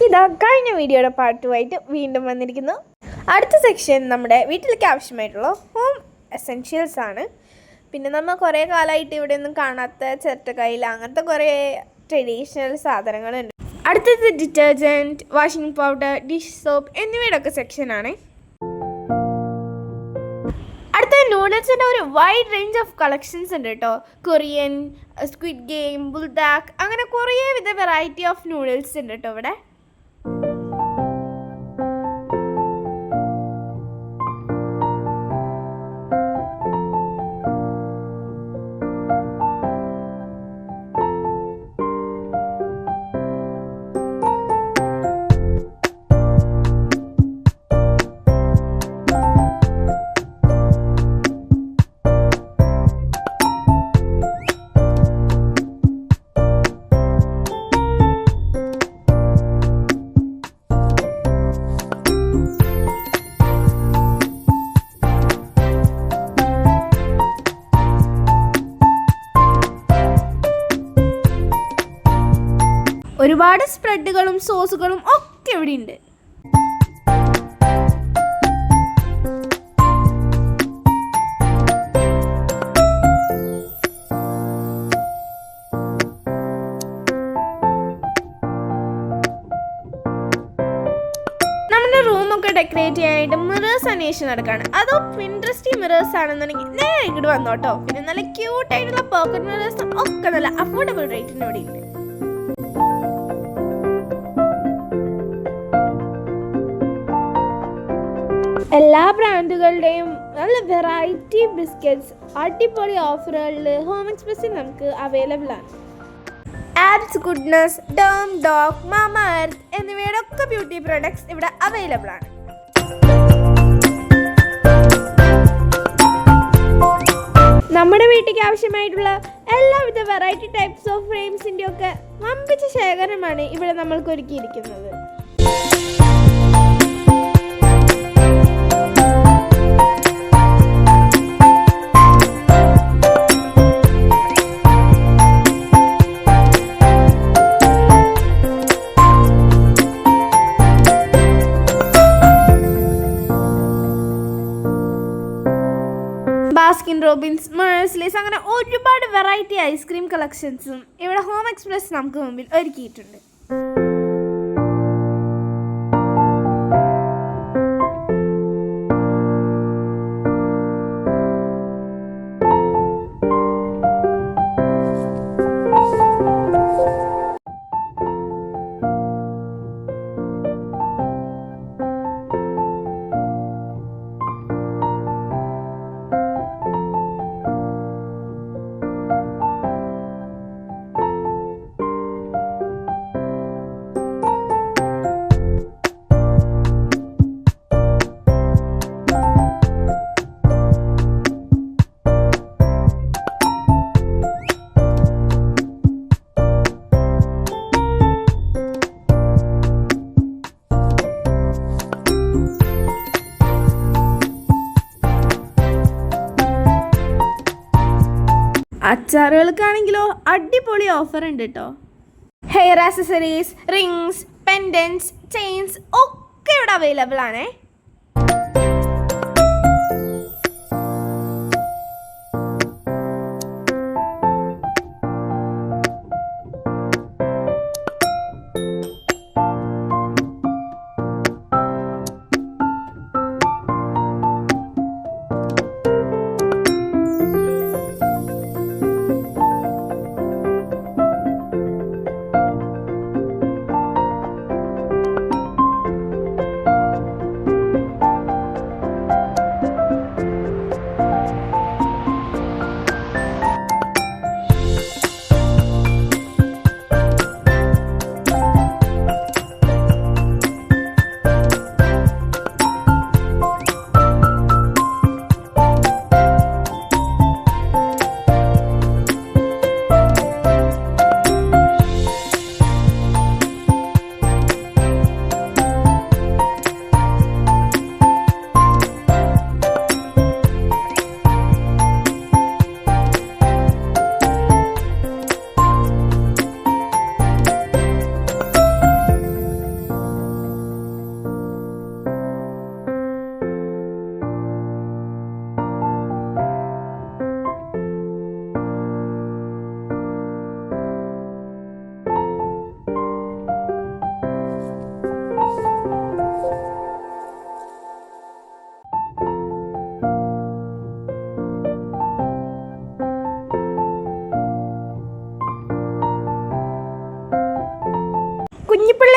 ഇതാ കഴിഞ്ഞ വീഡിയോയുടെ പാർട്ടുമായിട്ട് വീണ്ടും വന്നിരിക്കുന്നു. അടുത്ത സെക്ഷൻ നമ്മുടെ വീട്ടിലേക്ക് ആവശ്യമായിട്ടുള്ള ഹോം എസെൻഷ്യൽസ് ആണ്. പിന്നെ നമ്മൾ കുറേ കാലമായിട്ട് ഇവിടെ ഒന്നും കാണാത്ത ചിരട്ടക്കൈല അങ്ങനത്തെ കുറേ ട്രഡീഷണൽ സാധനങ്ങളുണ്ട്. അടുത്തത് detergent, washing powder, dish soap എന്നിവയുടെ ഒക്കെ സെക്ഷനാണ്. അടുത്ത നൂഡിൽസിൻ്റെ ഒരു വൈഡ് റേഞ്ച് ഓഫ് കളക്ഷൻസ് ഉണ്ട് കേട്ടോ. കൊറിയൻ, സ്ക്വിഡ് ഗെയിം, ബുൾഡാക്ക് അങ്ങനെ കുറേ വിധ വെറൈറ്റി ഓഫ് നൂഡിൽസ് ഉണ്ട് കേട്ടോ ഇവിടെ. ഒരുപാട് സ്പ്രെഡുകളും സോസുകളും ഒക്കെ ഇവിടെ ഉണ്ട്. നമ്മുടെ റൂമൊക്കെ ഡെക്കറേറ്റ് ചെയ്യാനായിട്ട് മിറേഴ്സ് അന്വേഷിച്ച് നടക്കാണ്. അതോ പിൻട്രസ്റ്റി മിറേഴ്സ് ആണെന്നുണ്ടെങ്കിൽ നേരെ ഇങ്ങോട്ട് വന്നോട്ടോ. പിന്നെ നല്ല ക്യൂട്ടായിട്ടുള്ള പോക്കറ്റ് മിറേഴ്സ് ഒക്കെ നല്ല അഫോർഡബിൾ റേറ്റിന് ഇവിടെ ഉണ്ട്. എല്ലാ ബ്രാൻഡുകളുടെയും നല്ല വെറൈറ്റി ബിസ്ക്കറ്റ്സ് അടിപൊളി ഓഫറുകളിൽ ഹോം എക്സ്പ്രസ്സിൽ നമുക്ക് അവൈലബിൾ ആണ്. ആബ്സ് ഗുഡ്നസ്, ഡേം ഡോഗ്, മാമ എർത്ത് എന്നിവയുടെ ഒക്കെ ബ്യൂട്ടി പ്രോഡക്ട്സ് ഇവിടെ അവൈലബിൾ ആണ്. നമ്മുടെ വീട്ടിലേക്ക് ആവശ്യമായിട്ടുള്ള എല്ലാവിധ വെറൈറ്റി ടൈപ്സ് ഓഫ് ഫ്രെയിംസിൻ്റെ ഒക്കെ വമ്പിച്ച ശേഖരമാണ് ഇവിടെ നമ്മൾക്ക് ഒരുക്കിയിരിക്കുന്നത്. ബാസ്കിൻ റോബിൻസ്, മേഴ്സ്ലീസ് അങ്ങനെ ഒരുപാട് വെറൈറ്റി ഐസ്ക്രീം കളക്ഷൻസും ഇവിടെ ഹോം എക്സ്പ്രസ് നമുക്ക് മുമ്പിൽ ഒരുക്കിയിട്ടുണ്ട്. അച്ചാറുകൾക്കാണെങ്കിലോ അടിപൊളി ഓഫർ ഉണ്ട് കേട്ടോ. ഹെയർ ആക്സസറീസ്, റിങ്സ്, പെൻഡൻസ്, ചെയിൻസ് ഒക്കെ ഇവിടെ അവൈലബിൾ ആണേ.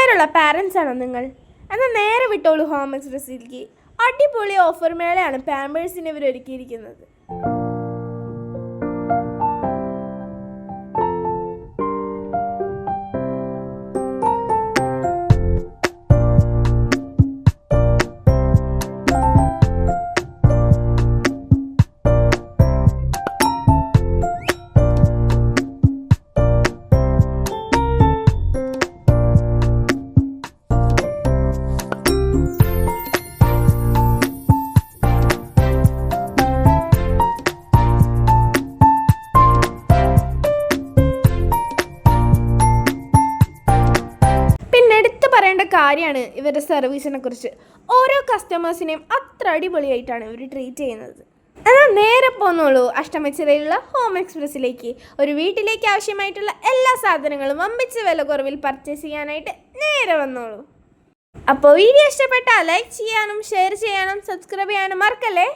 പിള്ളേരുള്ള പാരൻസ് ആണോ നിങ്ങൾ? എന്നാൽ നേരെ വിട്ടോളൂ ഹോം എക്സ്പ്രസിലേക്ക്. അടിപൊളി ഓഫർ മേളയാണ് പാമ്പേഴ്സിന് ഇവർ ഒരുക്കിയിരിക്കുന്നത്. പറയേണ്ട കാര്യമാണ് ഇവരുടെ സർവീസിനെ കുറിച്ച്. ഓരോ കസ്റ്റമേഴ്സിനെയും അത്ര അടിപൊളിയായിട്ടാണ് ഇവർ ട്രീറ്റ് ചെയ്യുന്നത്. എന്നാൽ നേരെ പോന്നോളൂ അഷ്ടമിച്ചിറയിലുള്ള ഹോം എക്സ്പ്രസിലേക്ക്. ഒരു വീട്ടിലേക്ക് ആവശ്യമായിട്ടുള്ള എല്ലാ സാധനങ്ങളും വമ്പിച്ച വില കുറവിൽ പർച്ചേസ് ചെയ്യാനായിട്ട് നേരെ വന്നോളൂ. അപ്പോൾ വീഡിയോ ഇഷ്ടപ്പെട്ടാൽ ലൈക്ക് ചെയ്യാനും ഷെയർ ചെയ്യാനും സബ്സ്ക്രൈബ് ചെയ്യാനും മറക്കല്ലേ.